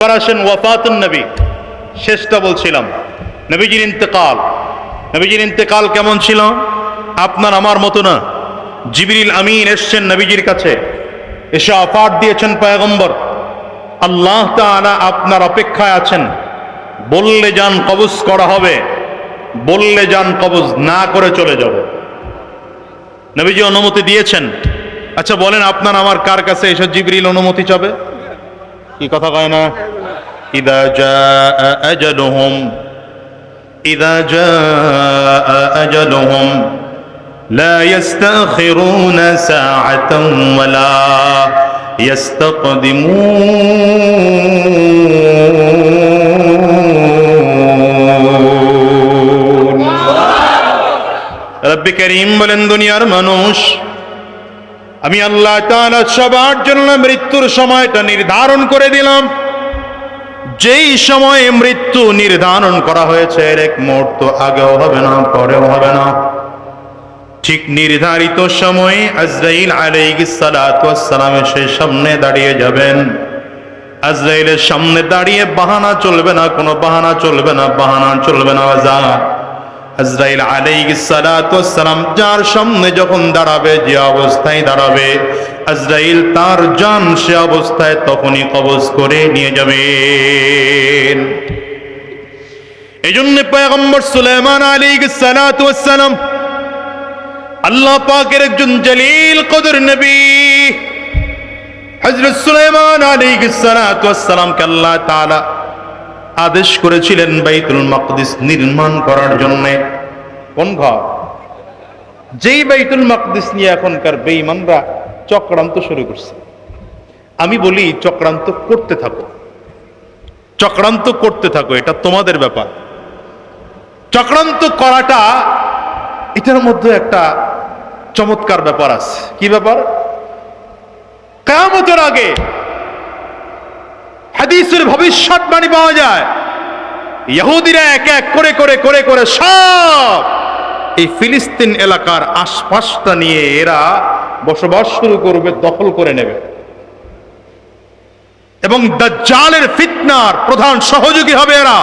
আসেন ওয়াফাতুন নবী, শেষটা বলছিলাম নবীজির ইন্তেকাল। নবীজির ইন্তেকাল কেমন ছিল? আপনার আমার মতো না। জিবরিল আমিন এসছেন নবীজির কাছে, এসে অফার দিয়েছেন পয়গম্বর, আল্লাহ তাআলা আপনার অপেক্ষায় আছেন, বললে যান কবজ করা হবে, বললে যান কবজ না করে চলে যাব। নবীজি অনুমতি দিয়েছেন। আচ্ছা বলেন, আপনার আমার কার কাছে এসে জিবরিল অনুমতি চাবে? কি কথা কয় না? ইদা জাআ আজালুহুম, ইদা জাআ আজালুহুম লা ইস্তাখিরুনা সাআতান ওয়া লা ইস্তাকদিমুন। রব্বে করিম বলেন, দুনিয়ার মানুষ, আমি আল্লাহ তাআলা সবার জন্য মৃত্যুর সময়টা নির্ধারণ করে দিলাম। যেই সময়ে মৃত্যু নির্ধারণ করা হয়েছে এর এক মুহূর্ত আগেও হবে না, পরেও হবে না। ঠিক নির্ধারিত সময়ে আজরাইল আলাইহিস সালাতু ওয়াস সালাম এসে সামনে দাঁড়িয়ে যাবেন। আজরাইলের সামনে দাঁড়িয়ে বাহানা চলবে না, কোনো বাহানা চলবে না, বাহানা চলবে না। আজরাইল আলাইহিস সালাতু ওয়াস সালাম যার সামনে যখন দাঁড়াবে, যে অবস্থায় দাঁড়াবে, আজরাইল তার জান সে অবস্থায় তখনই কবজ করে নিয়ে যাবেন। এজন্য পয়গম্বর সুলাইমান আলাইহিস সালাতু ওয়াস সালাম আল্লাহ পাকের একজন জলিল কদর নবী হযরত সুলাইমান আলাইহিস সালাতু ওয়াস সালামকে আল্লাহ তাআলা আদেশ করেছিলেন বাইতুল মাকদিস নির্মাণ করার জন্য। কোন ঘর? যেই বাইতুল মাকদিস নিয়ে এখনকার বেঈমানরা চক্রান্ত শুরু করছে। আমি বলি, চক্রান্ত করতে থাকো, চক্রান্ত করতে থাকো, এটা তোমাদের ব্যাপার। চক্রান্ত করাটা, এটার মধ্যে একটা চমৎকার ব্যাপার আছে। কি ব্যাপার? কিয়ামতের আগে হাদিসের ভবিষ্যৎবাণী পাওয়া যায়। ইহুদিরা এক এক করে করে করে করে সব এই ফিলিস্তিন এলাকার আশপাশটা নিয়ে এরা বসবাস শুরু করবে, দখল করে নেবে, এবং দাজ্জালের ফিতনার প্রধান সহযোগী হবে এরা।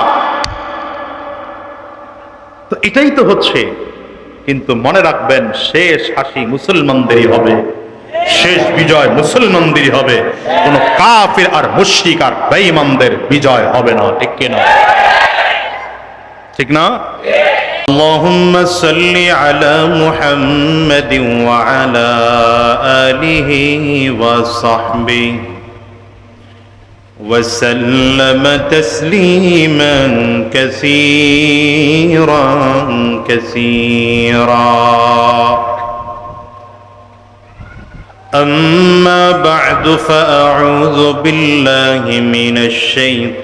তো এটাই তো হচ্ছে। কিন্তু মনে রাখবেন, শেষ হাসি মুসলমানদেরই হবে, শেষ বিজয় মুসলমানদেরই হবে। কোন কাফির আর মুশরিক আর বেঈমানদের বিজয় হবে না। ঠিক কিনা? ঠিক না? আল্লাহুম্মা সাল্লি আলা মুহাম্মাদিন ওয়া আলা আলিহি ওয়া সাহবিহি ওয়া সাল্লামা তাসলিমান কাসীরান কাসীরা। أما بعد فأعوذ بالله من الشيطان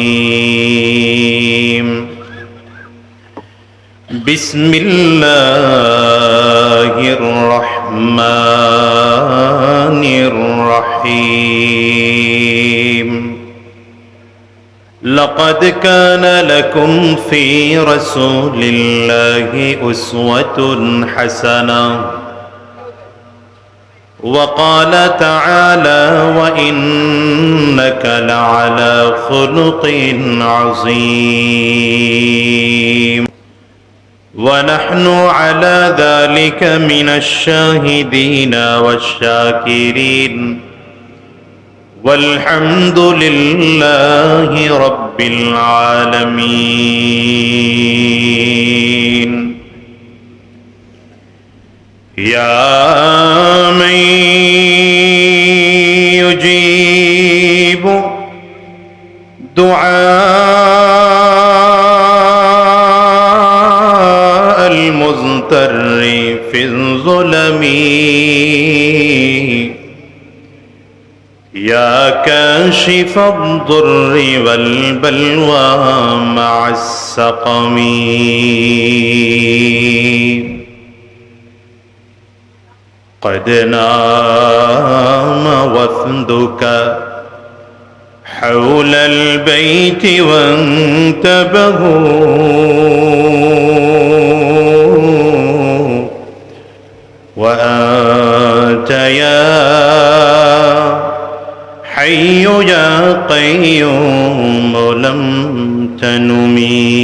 الرجيم. بسم الله الرحمن الرحيم. لقد كان لكم في رسول الله أسوة حسنة. وقال تعالى وإنك لعلى خلق عظيم. ونحن على ذلك من الشاهدين والشاكرين. والحمد لله رب العالمين. يا من يجيب دعاء المضطر في الظلم. يا كاشف الضر والبلوى مع السقم. قد نام وفدك حول البيت وانتبهوا وأنت يا حي يا قيوم لم تنمي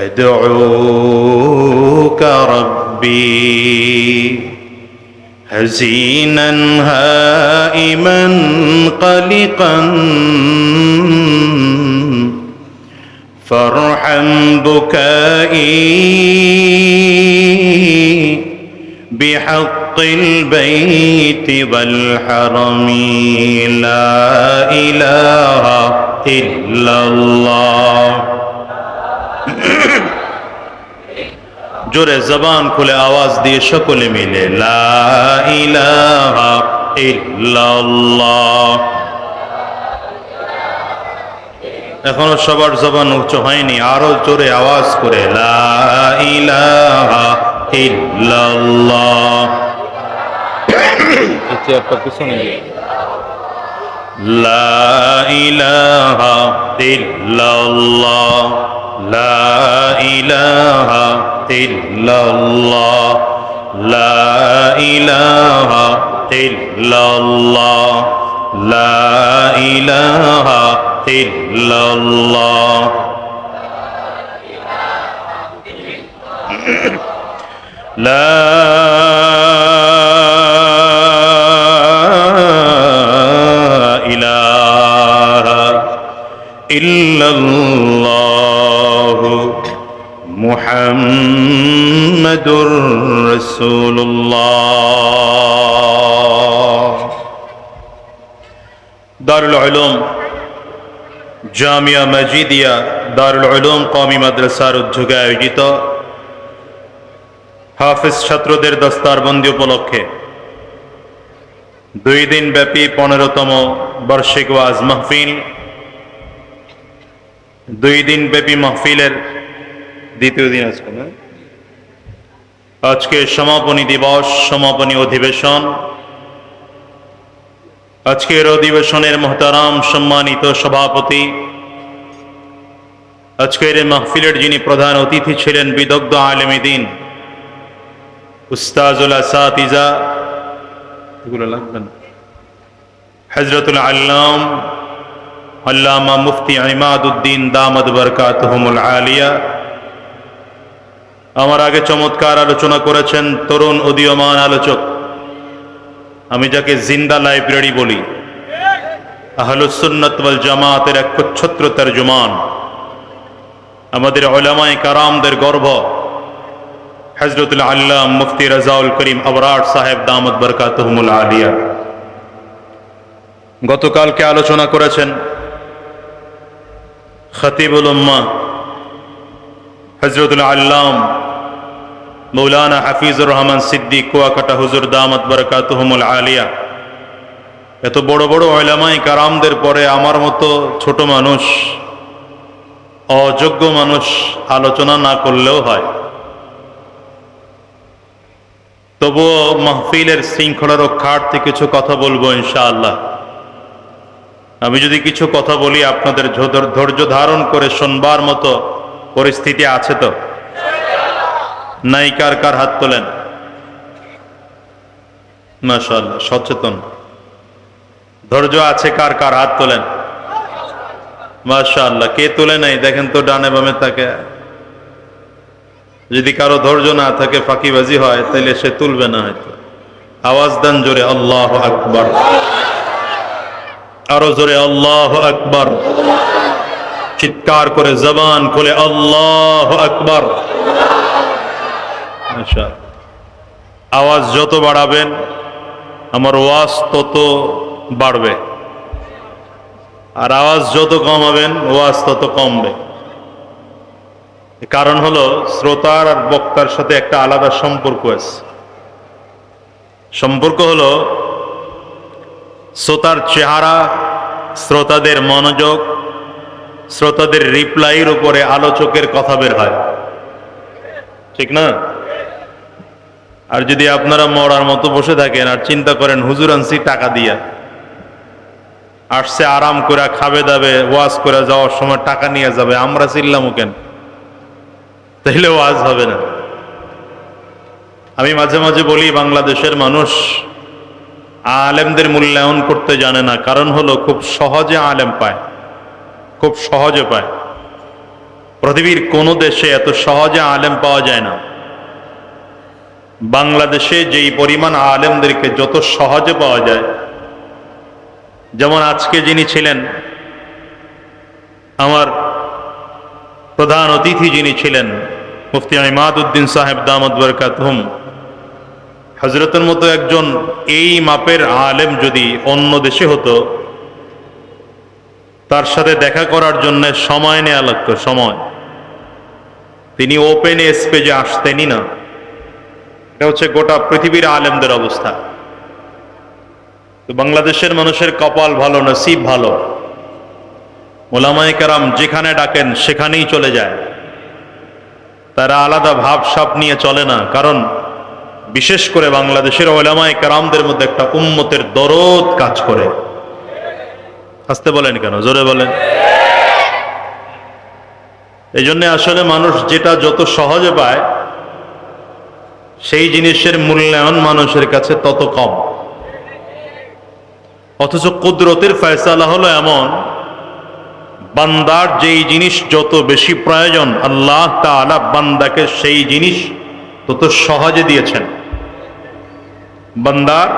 أدعوك ربي حزينا هائما قلقا فارحم بكائي بحق البيت والحرم لا إله إلا الله জোরে জবান খুলে আওয়াজ দিয়ে সকলে মিলে লা ইলাহা ইল্লাল্লাহ। এখনো সবার জবান উচ্চ হয়নি, আরো জোরে আওয়াজ করে লা ইলাহা ইল্লাল্লাহ। লা ইলাহা ইল্লাল্লাহ, লা ইলাহা ইল্লাল্লাহ, লা ইলাহা ইল্লাল্লাহ, লা ইলাহা ইল্লাল্লাহ। লা ইলাহা ইল্লাল্লাহ মুহাম্মাদুর রাসূলুল্লাহ। দারুল উলুম জামিয়া মজিদিয়া দারুল উলুম কওমি মাদ্রাসার উদ্যোগে আয়োজিত হাফেজ ছাত্রদের দস্তারবন্দি উপলক্ষে 2 দিন ব্যাপী 15তম বার্ষিক ওয়াজ মাহফিল, 2 দিন ব্যাপী মাহফিলের দ্বিতীয় দিন আজকে না, আজকে সমাপনী দিবস, সমাপনী অধিবেশন। আজকের অধিবেশনের মুহতারাম সম্মানিত সভাপতি, আজকের এই মাহফিলের যিনি প্রধান অতিথি ছিলেন, বিদগ্ধ আলেমে দ্বীন উস্তাজুল আসাতিজা, এগুলো লাগবে না, হযরতুল আল্লাম আল্লামা মুফতি ইমাদউদ্দিন দামাত বরকাতুহুমুল আলিয়া। আমার আগে চমৎকার আলোচনা করেছেন তরুণ উদীয়মান আলোচক, আমি যাকে জিন্দা লাইব্রেরি বলি, আহলুস সুন্নাত ওয়াল জামাতের একচ্ছত্র তরজমান, আমাদের উলামায়ে কারামদের গর্ব হযরতুল আল্লাম মুফতি রাজাউল করিম আবরার সাহেব দামাত বরকাতুহুমুল আলিয়া। গতকালকে আলোচনা করেছেন খতিবুল উম্মাহ হযরতুল আল্লাম মৌলানা হাফিজুর রহমান সিদ্দিক কুয়াকাটা হুজুর দামাত বরকাতুহুমুল আলিয়া। এত বড় বড় উলামায়ে কারামদের পরে আমার মতো ছোট মানুষ, অযোগ্য মানুষ আলোচনা না করলেও হয়, তবুও মাহফিলের শৃঙ্খলা রক্ষার্থে কিছু কথা বলবো ইনশাআল্লাহ। আমি যদি কিছু কথা বলি আপনাদের ধৈর্য ধারণ করে শুনবার মতো পরিস্থিতি আছে তো? নাই? কার কার হাত তোলেন? মাশাআল্লাহ, সচেতন, ধৈর্য আছে কার কার হাত তোলেন? মাশাআল্লাহ। কে তোলে নাই দেখেন তো ডানে বামে থাকে। যদি কারো ধৈর্য না থাকে, ফাঁকিবাজি হয়, তাহলে সে তুলবে না হয়তো। আওয়াজ দেন জোরে আল্লাহু আকবার, আরো জোরে আল্লাহু আকবার, চিৎকার করে জবান খুলে আল্লাহু আকবার। মাশাআল্লাহ। আওয়াজ যত বাড়াবেন আমার ওয়াজ তত বাড়বে, আর আওয়াজ যত কমাবেন ওয়াজ তত কমবে। কারণ হলো শ্রোতার আর বক্তার সাথে একটা আলাদা সম্পর্ক আছে। সম্পর্ক হলো শ্রোতার চেহারা, শ্রোতাদের মনোযোগ, শ্রোতাদের রিপ্লাইয়ের উপরে আলোচকের কথা বের হয়, ঠিক না? আর যদি আপনারা মরার মতো বসে থাকেন আর চিন্তা করেন হুজুর আনছি টাকা দিয়া, আসছে আরাম করে খাবে দাবে, ওয়াজ করে যাওয়ার সময় টাকা নিয়ে যাবে, আমরা চিল্লামু কেন? তাইলে ওয়াজ হবে না। আমি মাঝে মাঝে বলি, বাংলাদেশের মানুষ আলেমদের মূল্যায়ন করতে জানে না, কারণ হলো খুব সহজে আলেম পায়, খুব সহজে পায়। পৃথিবীর কোনো দেশে এত সহজে আলেম পাওয়া যায় না। বাংলাদেশে যেই পরিমাণ আলেমদেরকে যত সহজে পাওয়া যায়, যেমন আজকে যিনি ছিলেন আমার প্রধান অতিথি, যিনি ছিলেন মুফতি ইমাদউদ্দিন সাহেব দামাত বরকাতুহুম, হযরতের মতো একজন এই মাপের আলেম যদি অন্য দেশে হতো, তার সাথে দেখা করার জন্য সময় নেওয়া লাগতো, সময়। তিনি ওপেন স্পেজে আসতেনই না। এটা হচ্ছে গোটা পৃথিবীর আলেমদের অবস্থা। তো বাংলাদেশের মানুষের কপাল ভালো, নসিব ভালো, উলামায়ে কেরাম যেখানে ডাকেন সেখানেই চলে যায়। তারা আলাদা ভাবসাব নিয়ে চলে না, কারণ বিশেষ করে বাংলাদেশের উলামায়ে কেরামদের মধ্যে একটা উম্মতের দরদ কাজ করে। আসতে বলেন কেন, জোরে বলেন। এই জন্য আসলে মানুষ যেটা যত সহজে পায়, সেই জিনিসের মূল্যায়ন মানুষের কাছে তত কম। অথচ কুদরতের ফয়সালা হলো এমন, বান্দার যেই জিনিস যত বেশি প্রয়োজন, আল্লাহ তাআলা বান্দাকে সেই জিনিস তত সহজে দিয়েছেন। বান্দার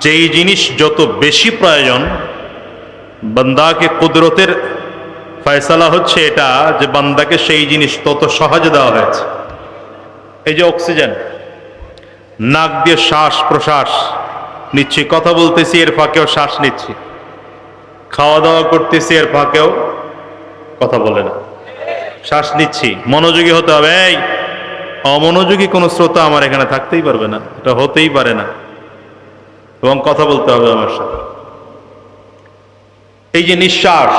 যেই জিনিস যত বেশি প্রয়োজন, বান্দাকে কুদরতের ফয়সালা হচ্ছে এটা যে বান্দাকে সেই জিনিস তত সহজে দেওয়া হয়েছে। এই যে অক্সিজেন, নাক দিয়ে শ্বাস প্রশ্বাস নিচ্ছি, কথা বলতেছি এর ফাঁকেও শ্বাস নিচ্ছি, খাওয়া দাওয়া করতেছি এর ফাঁকেও কথা বলে না, শ্বাস নিচ্ছি। মনোযোগী হতে হবে। এই অমনোযোগী কোন শ্রোতা আমার এখানে থাকতেই পারবে না, এটা হতেই পারে না, এবং কথা বলতে হবে আমার সাথে। এই যে নিঃশ্বাস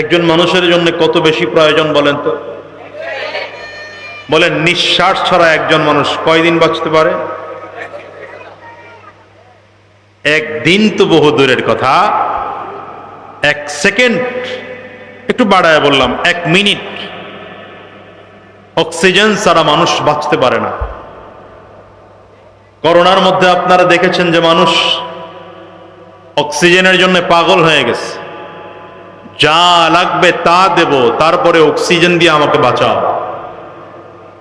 একজন মানুষের জন্য কত বেশি প্রয়োজন বলেন তো? বলেন, নিঃশ্বাস ছাড়া একজন মানুষ কয়দিন বাঁচতে পারে? একদিন তো বহু দূরের কথা, এক সেকেন্ড, একটু বাড়ায় বললাম, এক মিনিট অক্সিজেন ছাড়া মানুষ বাঁচতে পারে না। করোনার মধ্যে আপনারা দেখেছেন যে মানুষ অক্সিজেনের জন্য পাগল হয়ে গেছে। যা লাগবে তা দেব, তারপরে অক্সিজেন দিয়ে আমাকে বাঁচাও,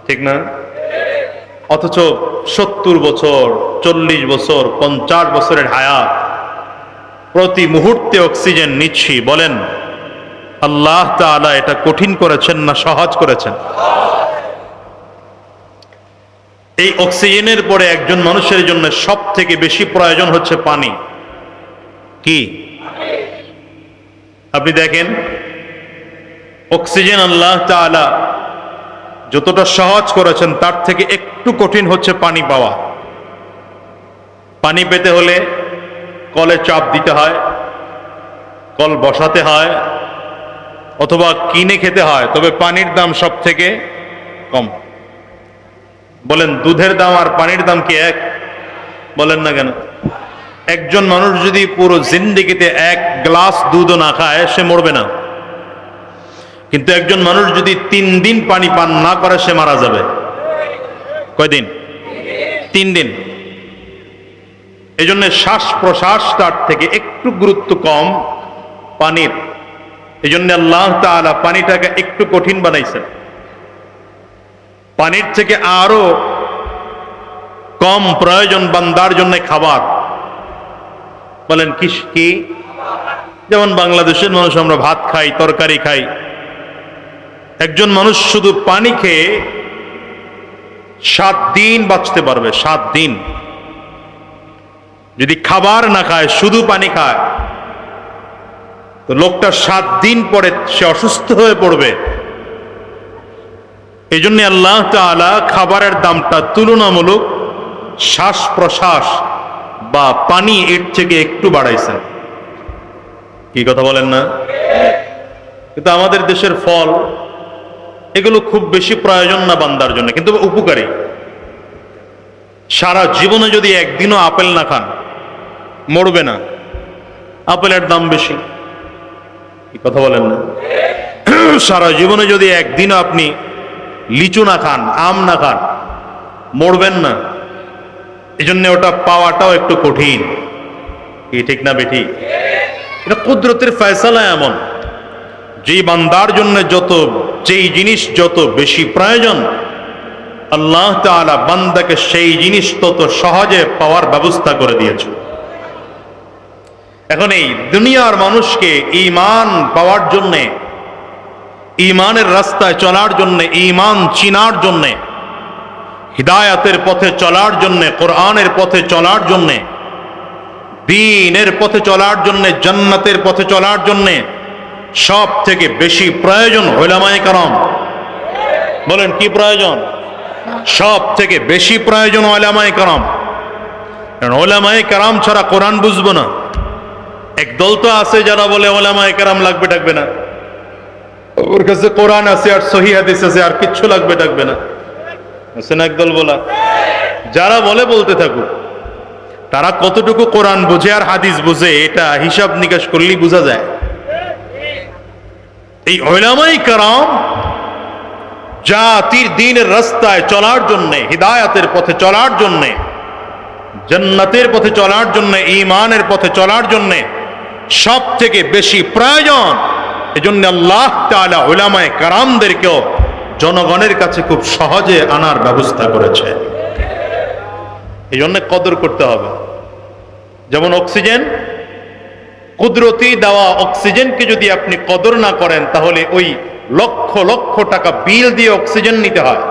ঠিক না? অথচ 70 বছর, 40 বছর, 50 বছরের হায়াত, প্রতি মুহূর্তে অক্সিজেন নিচ্ছি। বলেন, আল্লাহ তাআলা এটা কঠিন করেছেন না সহজ করেছেন? এই অক্সিজেনের পরে একজন মানুষের জন্য সব থেকে বেশি প্রয়োজন হচ্ছে পানি। কি? আপনি দেখেন, অক্সিজেন আল্লাহ তাআলা যতটা সহজ করেছেন, তার থেকে একটু কঠিন হচ্ছে পানি পাওয়া। পানি পেতে হলে কলে চাপ দিতে হয়, কল বসাতে হয়, অথবা কিনে খেতে হয়। তবে পানির দাম সব থেকে কম। বলেন, দুধের দাম আর পানির দাম কি এক? বলেন না কেন? একজন মানুষ যদি পুরো জিন্দেগিতে এক গ্লাস দুধও না খায়, সে মরবে না। কিন্তু একজন মানুষ যদি 3 দিন পানি পান না করে, সে মারা যাবে। কয়দিন? 3 দিন। এই জন্য শ্বাস প্রশ্বাস তার থেকে একটু গুরুত্ব কম পানির। এই জন্য আল্লাহ তাআলা পানিটাকে একটু কঠিন বানাইছেন। পানির থেকে আরো কম প্রয়োজন বান্দার জন্য খাবার। বলেন কি? যেমন বাংলাদেশের মানুষ আমরা ভাত খাই, তরকারি খাই। একজন মানুষ শুধু পানি খেয়ে 7 দিন বাঁচতে পারবে। 7 দিন। যদি খাবার না খায়, শুধু পানি খায়, তো লোকটা 7 দিন পরে সে অসুস্থ হয়ে পড়বে। এই জন্য আল্লাহ তাআলা খাবারের দামটা তুলনামূলক শ্বাস প্রশ্বাস বা পানি এর থেকে একটু বাড়াইছেন। কি কথা বলেন না? কিন্তু আমাদের দেশের ফল, এগুলো খুব বেশি প্রয়োজন না বান্দার জন্য, কিন্তু উপকারী। সারা জীবনে যদি একদিনও আপেল না খান, মরবে না। আপেলের দাম বেশি। কি কথা বলেন না? সারা জীবনে যদি একদিনও আপনি লিচু না খান, আম না খান, মরবেন না। এই জন্য ওটা পাওয়াটাও একটু কঠিন। কি ঠিক না বেঠি? এটা কুদরতের ফয়সালা এমন, যেই বান্দার জন্য যেই জিনিস যত বেশি প্রয়োজন, আল্লাহ তাআলা বান্দাকে সেই জিনিস তত সহজে পাওয়ার ব্যবস্থা করে দিয়েছে। এখন এই দুনিয়ার মানুষকে ঈমান পাওয়ার জন্যে, ঈমানের রাস্তায় চলার জন্যে, ঈমান চিনার জন্যে, হিদায়াতের পথে চলার জন্যে, কোরআনের পথে চলার জন্যে, দ্বীনের পথে চলার জন্যে, জান্নাতের পথে চলার জন্যে সব থেকে বেশি প্রয়োজন উলামায়ে কেরাম। বলেন কি প্রয়োজন? সব থেকে বেশি প্রয়োজন উলামায়ে কেরাম। কারণ উলামায়ে কেরাম ছাড়া কোরআন বুঝবো না। একদল তো আছে যারা বলে উলামায়ে কেরাম লাগবে টাকবে না, ওর কাছে কোরআন আছে আর সহিহ হাদিস আছে, আর কিচ্ছু লাগবে টাকবে না। আছে না একদল বলা? যারা বলতে থাকুক, তারা কতটুকু কোরআন বুঝে আর হাদিস বুঝে এটা হিসাব নিকাশ করলেই বোঝা যায়। এই উলামায়ে কেরাম জাতির দ্বীনের রাস্তায় চলার জন্যে, হিদায়াতের পথে চলার জন্যে, জান্নাতের পথে চলার জন্যে, ঈমানের পথে চলার জন্যে সব থেকে বেশি প্রয়োজন। এজন্য আল্লাহ তাআলা উলামায়ে কেরামদেরকেও জনগণের কাছে খুব সহজে আনার ব্যবস্থা করেছে। এই জন্য কদর করতে হবে। যেমন অক্সিজেন, কুদরতি দেওয়া অক্সিজেনকে যদি আপনি কদর না করেন, তাহলে ওই লক্ষ লক্ষ টাকা বিল দিয়ে অক্সিজেন নিতে হয়।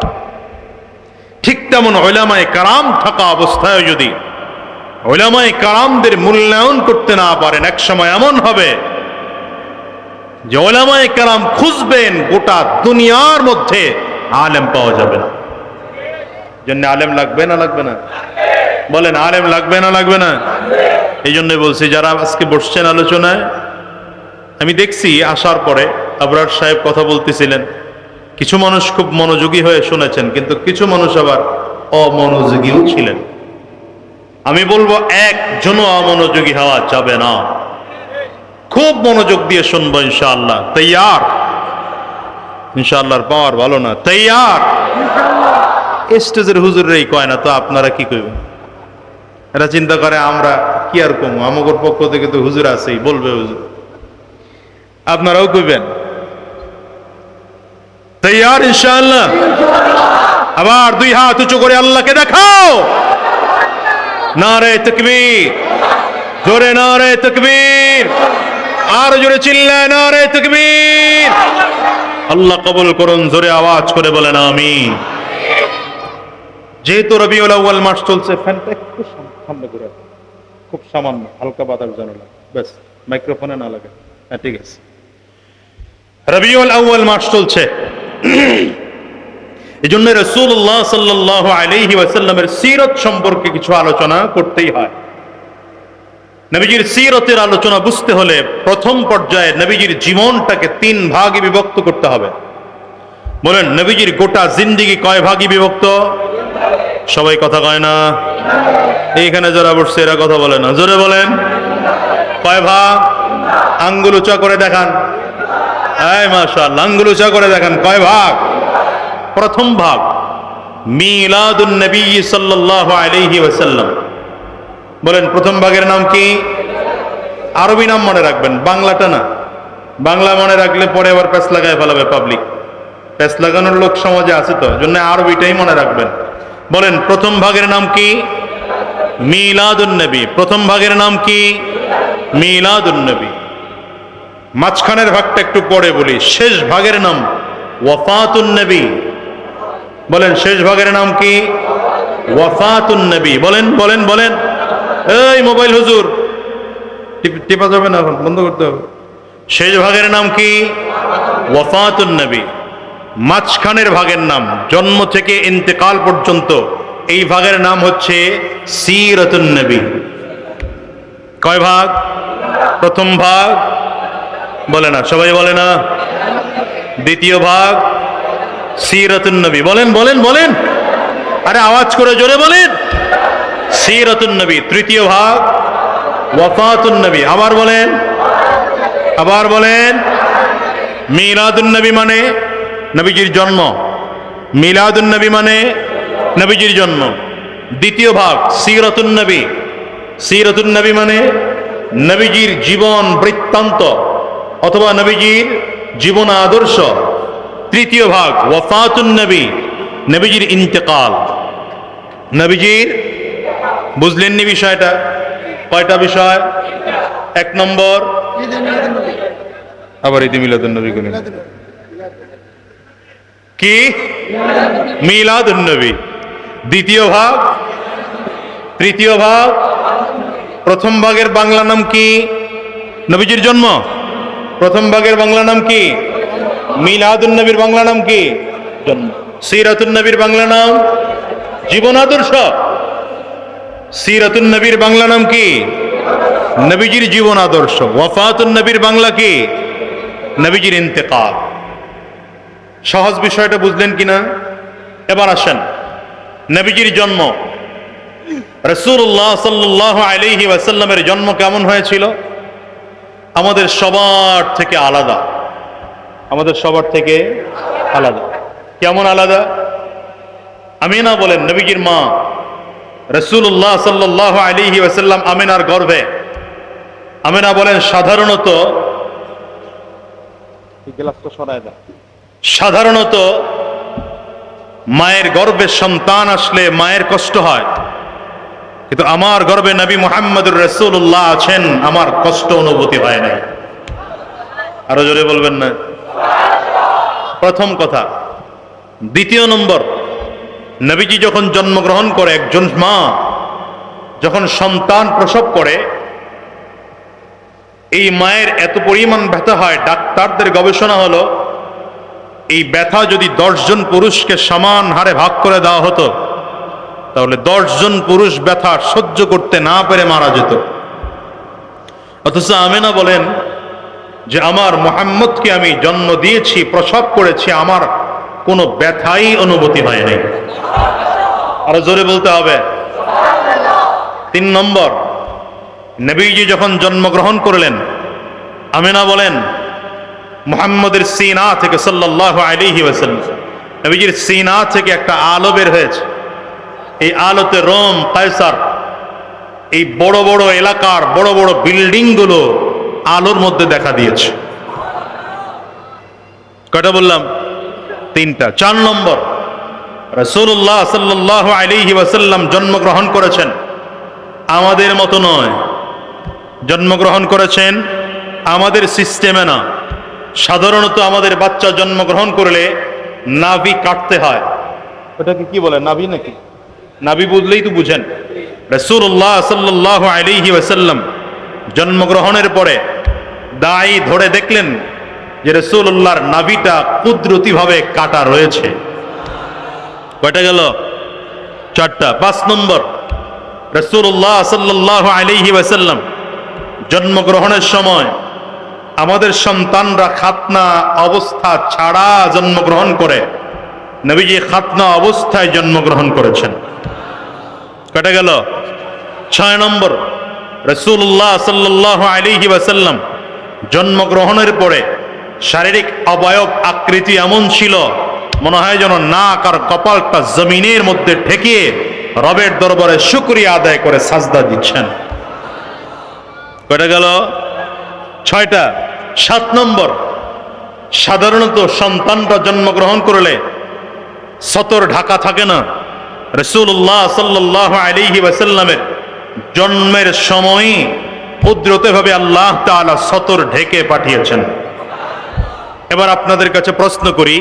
ঠিক তেমন উলামায়ে কেরাম থাকা অবস্থায় যদি উলামায়ে কেরামদের মূল্যায়ন করতে না পারেন, এক সময় এমন হবে যে উলামায়ে কেরাম খুঁজবেন গোটা দুনিয়ার মধ্যে, আলেম পাওয়া যাবে না। জন্য আলেম লাগবে না লাগবে না? বলেন আলেম লাগবে না লাগবে না? এই জন্য বলছি, যারা আজকে বসছেন আলোচনায়, আমি দেখছি আসার পরে আবরার সাহেব কথা বলতেছিলেন, কিছু মানুষ খুব মনোযোগী হয়ে শুনেছেন, কিন্তু কিছু মানুষ আবার অমনোযোগীও ছিলেন। আমি বলবো একজনও অমনোযোগী হওয়া যাবে না। খুব মনোযোগ দিয়ে শুনবো ইনশাআল্লাহ। তৈয়ার? ইনশাআল্লাহর পাওয়ার ভালো না। তৈয়ার? স্টেজের হুজুররাই কয় না, তো আপনারা কি কইবেন? এরা চিন্তা করে আমরা কি আর কমু, আমাদের পক্ষ থেকে তো হুজুর আছেই, বলবে হুজুর। আপনারাও কইবেন? তৈয়ার ইনশাআল্লাহ? আবার দুই হাত উঁচু করে আল্লাহকে দেখাও। নারে তাকবীর, জোরে নারে তাকবীর, আর জোরে চিল্লায় নারে তাকবীর। আল্লাহ কবুল করুন, জোরে আওয়াজ করে বলেন আমিন। যেহেতু রবিউল আউয়াল মাস চলছে, ফ্যানটা একটু সামনে করে, খুব সামান্য হালকা বাতাস যেন লাগে, ব্যাস মাইক্রোফোনে না লাগে। হ্যাঁ ঠিক আছে। রবিউল আউয়াল মাস চলছে, এই জন্য রাসূলুল্লাহ সাল্লাল্লাহু আলাইহি ওয়াসাল্লামের সিরত সম্পর্কে কিছু আলোচনা করতেই হয়। নবীজির সিরতের আলোচনা বুঝতে হলে প্রথম পর্যায়ে নবীজির জীবনটাকে 3 ভাগে বিভক্ত করতে হবে। বলেন নবীজির গোটা জিন্দেগি কয় ভাগে বিভক্ত? সবাই কথা কয় না। এইখানে যারা বসছে এরা কথা বলে না, জোরে বলেন। কয় ভাগ? আঙ্গুল উঁচা করে দেখান। এই মাশাআল্লাহ, আঙ্গুল উঁচা করে দেখান। কয় ভাগ? প্রথম ভাগ মিলাদুন নবী সাল্লাল্লাহু আলাইহি ওয়াসাল্লাম। বলেন প্রথম ভাগের নাম কি? আরবি নাম মনে রাখবেন, বাংলাটা না। বাংলা মনে রাখলে পরে আবার প্যাচ লাগায় ফেলাবে পাবলিক। প্যাচ লাগানোর লোক সমাজে আছে, তো জন্য আরবিটাই মনে রাখবেন। বলেন প্রথম ভাগের নাম কি? মিলাদুন নবী। প্রথম ভাগের নাম কি? মিলাদুন নবী। মাঝখানের ভাগটা একটু পরে বলি। শেষ ভাগের নাম ওয়াফাতুন নবী। বলেন শেষ ভাগের নাম কি? ওয়াফাতুন নবী। বলেন বলেন বলেন। এই মোবাইল হুজুর টিপা যাবে না, এখন বন্ধ করতে হবে। শেষ ভাগের নাম কি? ওয়াফাতুন নবী। মাঝখানের ভাগের নাম জন্ম থেকে ইন্তেকাল পর্যন্ত, এই ভাগের নাম হচ্ছে সিরাতুন নবী। কয় ভাগ? প্রথম ভাগ বলে না, সবাই বলে না। দ্বিতীয় ভাগ সিরাতুন নবী। বলেন বলেন বলেন, আরে আওয়াজ করে জোরে বলেন। সিরাতুন নবী। তৃতীয় ভাগ ওয়াফাতুন নবী। আবার বলেন, আবার বলেন। মিলাদুন নবী মানে নবীজির জন্ম। মিলাদুন নবী মানে নবীজির জন্ম। দ্বিতীয় ভাগ সিরাতুন নবী। সিরাতুন নবী মানে নবীজির জীবন বৃত্তান্ত অথবা নবীজির জীবন আদর্শ। তৃতীয় ভাগ ওয়াফাতুন নবী, নবীজির ইন্তেকাল। নবীজির বুঝলেননি বিষয়টা? কয়টা বিষয়? এক নম্বর আবার ঈদ মিলাদুন নবী কি? মিলাদুন নবী। দ্বিতীয় ভাগ, তৃতীয় ভাগ। প্রথম ভাগের বাংলা নাম কি? নবীজির জন্ম। প্রথম ভাগের বাংলা নাম কি? মিলাদুন নবীর বাংলা নাম কি? জন্ম। সিরাতুন নবীর বাংলা নাম জীবন আদর্শ। সিরাতুন নবীর বাংলা নাম কি? নবীজির জীবন আদর্শ। ওয়াফাতুন নবীর বাংলা কি? নবীজির ইন্তেকাল। সহজ বিষয়টা বুঝলেন কিনা? এবার আসেন, নবীজির জন্ম, রাসূলুল্লাহ সাল্লাল্লাহু আলাইহি ওয়াসাল্লামের জন্ম কেমন হয়েছিল? আমাদের সবার থেকে আলাদা। আমাদের সবার থেকে আলাদা। কেমন আলাদা? আমিনা বলেন নবীজির মা রাসূলুল্লাহ সাল্লাল্লাহু আলাইহি ওয়াসাল্লাম আমিনার গর্ভে। আমিনা বলেন সাধারণত মায়ের গর্ভে সন্তান আসলে মায়ের কষ্ট হয়, কিন্তু আমার গর্ভে নবী মুহাম্মদুর রাসূলুল্লাহ আছেন, আমার কষ্ট অনুভূতি হয় নাই। আরো জোরে বলবেন না? প্রথম কথা। দ্বিতীয় নম্বর, নবীজি যখন জন্মগ্রহণ করে, একজন মা যখন সন্তান প্রসব করে, এই মায়ের এত পরিমাণ ব্যথা হয়, ডাক্তারদের গবেষণা হলো এই ব্যথা যদি 10 জন পুরুষকে সমান হারে ভাগ করে দেওয়া হতো, তাহলে 10 জন পুরুষ ব্যথা সহ্য করতে না পেরে মারা যেত। অথচ আমেনা বলেন যে আমার মুহাম্মদকে আমি জন্ম দিয়েছি, প্রসব করেছি, আমার কোনো ব্যথাই অনুভূতি হয় নাই। আরো জোরে বলতে হবে। 3 নম্বর, নবীজি যখন জন্মগ্রহণ করলেন, আমেনা বলেন মুহাম্মদের সিনা থেকে সাল্লাল্লাহু আলাইহি ওয়াসাল্লাম, নবীজির সিনা থেকে একটা আলো বের হয়েছে। এই আলোতে রোম, কায়সার, এই বড় বড় এলাকার বড় বড় বিল্ডিং গুলো আলোর মধ্যে দেখা দিয়েছে। কয়টা বললাম? 3টা। 4 নম্বর, রাসূলুল্লাহ সাল্লাল্লাহু আলাইহি ওয়াসাল্লাম জন্মগ্রহণ করেছেন আমাদের মতো নয়। জন্মগ্রহণ করেছেন আমাদের সিস্টেমে না। সাধারণত আমাদের বাচ্চা জন্মগ্রহণ করলে নাভি কাটতে হয়। ওটাকে কি বলে? নাভি নাকি? নাভি বুঝলেই তো বুঝেন। রাসূলুল্লাহ সাল্লাল্লাহু আলাইহি ওয়াসাল্লাম জন্মগ্রহণের পরে দাই ধরে দেখলেন যে রাসূলুল্লাহর নাভিটা কুদরতিভাবে কাটা রয়েছে। কয়টা গেল? 4টা। 5 নম্বর, রাসূলুল্লাহ সাল্লাল্লাহু আলাইহি ওয়াসাল্লাম জন্মগ্রহণের সময় আমাদের সন্তানরা খাতনা অবস্থা ছাড়া জন্মগ্রহণ করে, নবীজি খাতনা অবস্থায় জন্মগ্রহণ করেছেন। কয়টা গেল? 6 নম্বর, রাসূলুল্লাহ সাল্লাল্লাহু আলাইহি ওয়াসাল্লাম জন্মগ্রহণের পরে শারীরিক অবয়ব আকৃতি এমন ছিল, মনে হয় যেন নাক আর কপালটা জমিনের মধ্যে ঠেকিয়ে রবের দরবারে শুকরিয়া আদায় করে সাজদা দিচ্ছেন। কয়টা গেল? 6টা। 7 নম্বর, সাধারণত সন্তানটা জন্মগ্রহণ করলে সতর ঢাকা থাকে না। রাসূলুল্লাহ সাল্লাল্লাহু আলাইহি ওয়াসাল্লামের জন্মের সময় কুদরতিভাবে আল্লাহ তাআলা সতর ঢেকে পাঠিয়েছেন। এবার আপনাদের কাছে প্রশ্ন করি,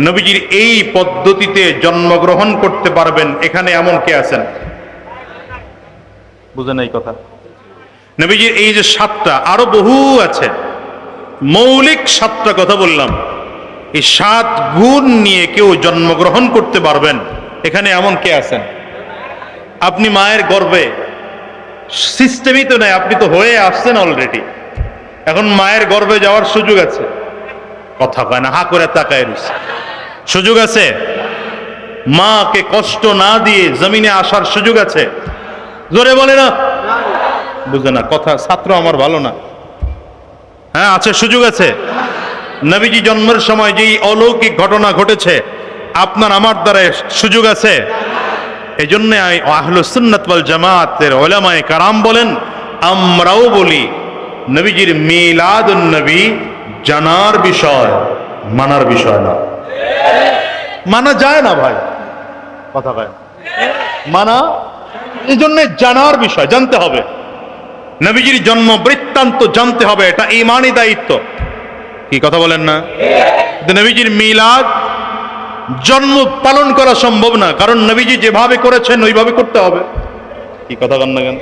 নবীজির এই পদ্ধতিতে জন্মগ্রহণ করতে পারবেন এখানে এমন কে আছেন? বুঝেন এই কথা? নবীজির এই যে 7টা, আরো বহু আছে, মৌলিক 7টা কথা বললাম। এই 7 গুণ নিয়ে কেউ জন্মগ্রহণ করতে পারবেন এখানে এমন কে আছেন? আপনি মায়ের গর্ভে, সিস্টেমই তো নাই, আপনি তো হয়ে আসছেন অলরেডি। এখন মায়ের গর্ভে যাওয়ার সুযোগ আছে? কথা কয় না, হা করে তাকায় রয়েছে। সুযোগ আছে? মাকে কষ্ট না দিয়ে জমিনে আসার সুযোগ আছে? জোরে বলে না, বুঝে না কথা। ছাত্র আমার ভালো না। হ্যাঁ আছে, সুযোগ আছে। নবীজি জন্মের সময় যেই অলৌকিক ঘটনা ঘটেছে, আপনার আমার দ্বারা সুযোগ আছে? এজন্য আহলুস সুন্নাত ওয়াল জামাতের উলামায়ে কারাম বলেন, আমরাও বলি নবীজির মিলাদুন নবী জানার বিষয়, মানার বিষয় না। মানা যায় না ভাই, কথা ভাই, মানা এই জন্য জানার বিষয়, জানতে হবে। নবীজির জন্ম বৃত্তান্ত জানতে হবে, এটা ঈমানি দায়িত্ব। কি কথা বলেন না? নবীজির মিলাদ জন্ম পালন করা সম্ভব না, কারণ নবীজি যেভাবে করেছেন ওইভাবে করতে হবে। কি কথা বলেন না কেন?